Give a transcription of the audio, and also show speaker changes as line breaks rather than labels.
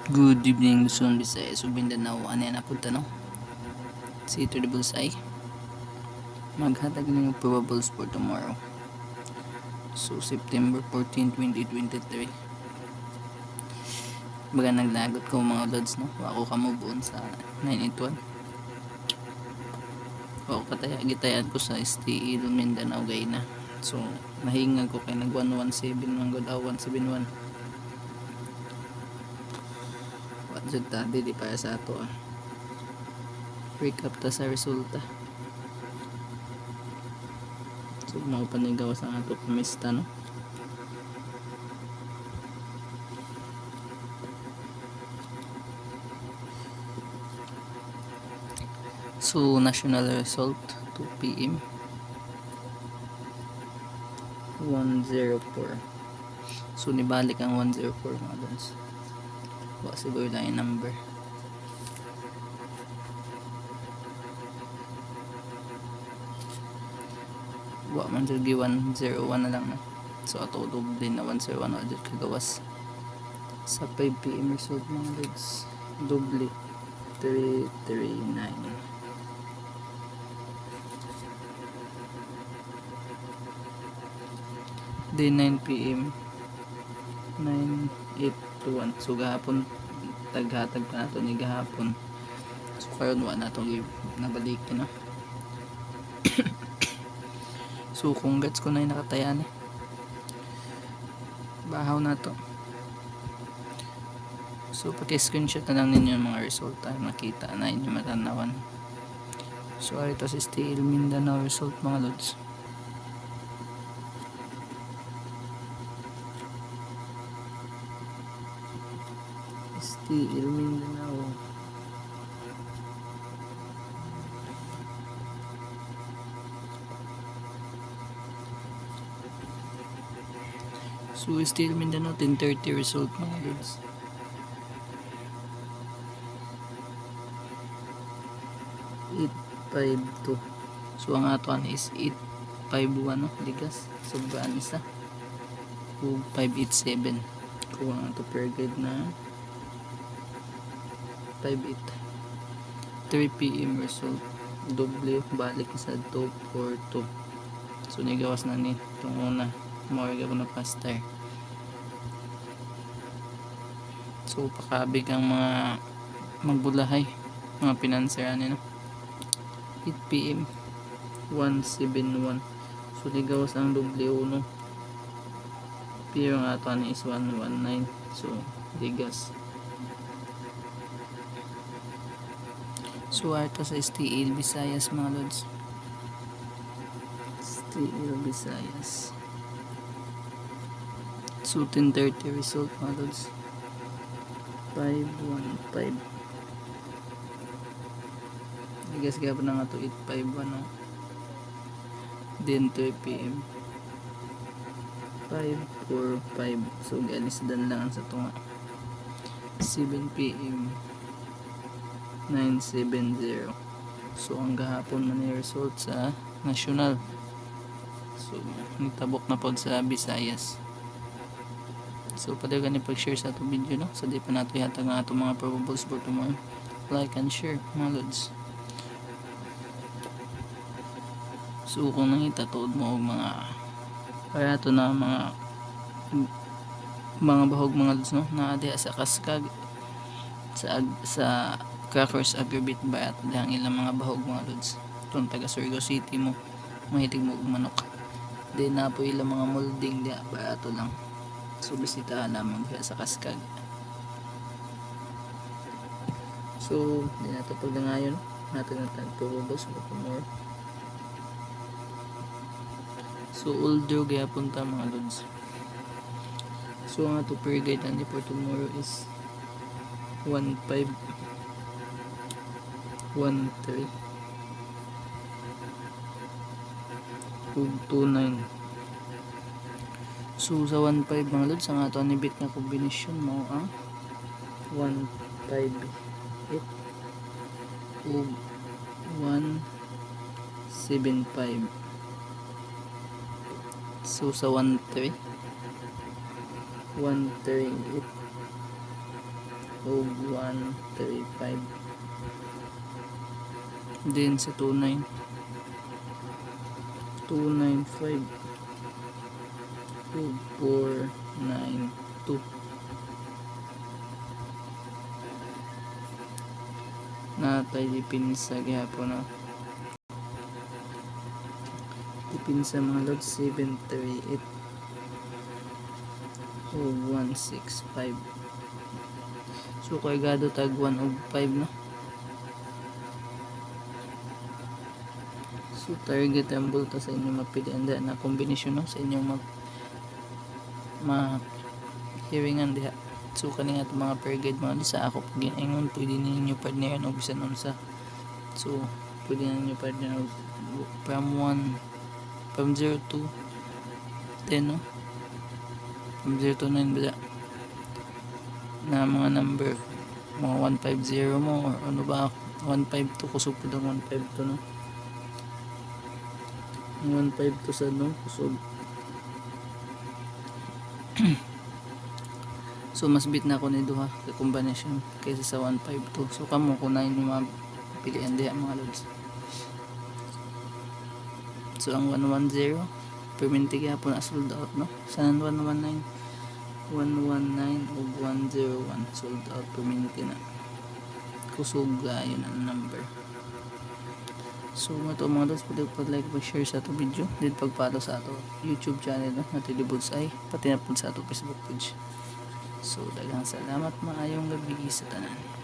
Good evening, Luzon, Visayas, ug Mindanao. Ano na punta no? Si Ito the Bullseye. Maghatag ng probables for tomorrow. So, September 14, 2023. Baga naglagot ko mga lods, no? Ako kamubuon sa 981. Ako gitayan ko sa STE Mindanao, Gayna. So, nahingan ko kay nag 117 man god 171. Jud ta di para sa ato recap ta sa resulta. So mao panigawas ang ato pamista no. So national result 2 PM 104. So nibalik ang 104 mga lods. Wa siguro lang yung number. Wa man jud 101 na lang no. So ato doble na 101 na jud kagawas. Sa 5 PM result mga lods. Doble 339. Day 9 PM 9821. So gahapon taghatag pa nato ni gahapon. So karon wa nato nabalik no. So kung gets ko na yung nakatayan bahaw na to. So paki-screenshot na lang ninyo yung mga resulta makita na inyo matanawan. So ito si STE Mindanao result mga lods. STE Mindanao. So STE Mindanao 10:30 result mga lods. $852. So ang atuan is 851 no, ligas. Sobrang isa. 587. Kung ang ato per guide na 58. 3 PM result. Doble balik sa 242. So nigawas na ni itong una. Mawarga ko na pastar. So pakabig ang mga magbulahay. Mga pinanser no. 8 PM 171. So ligawas ang doble uno. Pero ang ato is 119. So ligas. So ito sa STE Visayas mga lods. STE Visayas. So 10:30 result mga lods. 515. Ligas gaba na nga to 851 no. Then 3 PM 545. So galisdan lang sa tunga. 7 PM 970. So ang gahapon man yung result sa national. So nitabok na pod sa Visayas. So padayon ni pag-share sa atong video no. So di pa nato ihatag ang atong mga probables for tomorrow. Like and share mga lods. So kung nangita tuod mo og mga kaya to na mga bahog mga lods no na diha sa Kaskag sa Crackers Agribit ba at ang ilang mga bahog mga lods. Itong taga Surigao City mo mahitig mo og manok. Then na po ilang mga molding diha barato lang. So bisitahan naman diha sa Kaskag. So di nato pagdangayon natin natag probables for tomorrow. So older gaya punta mga lods. So ang ato per guide ani for tomorrow is 15 13 29. So sa 15 mga lods ang ato ni bit na kombinasyon mo ang 158 ug 175. So sa 13 138 o 135. Then sa 29 295 o 492. Natay dipinsa gihapon na. Dipinsa mga lods 738 o 165. So kargado tag 1 og 5 no. So target ang bulta sa inyong mapilian na kombinasyon no sa inyong hearingan diha. So kani nga mga per guide mga sa ako pag ingon pwede ninyo partner og bisan unsa. So pwede ninyo partner from 0 to 10 no. From 0 to 9 ba na mga number mga 150 mo or ano ba 152 kusog po ng 152 no. 152 sa no kusog. So mas bit na ako ni duha ka combination kaysa sa 152. So kamo kunain yung mga pilihan diha mga lods. So ang 110 permanente gyapon na sold out no. Sa 119 o 101 sold out permanente na. Kusog yun ang number. So mato mga lods, pwede like share sa ato video, din pag-follow sa ato YouTube channel no, na Telebudsay, pati na po sa ato Facebook page. So daghang salamat, maayong gabi sa tanan.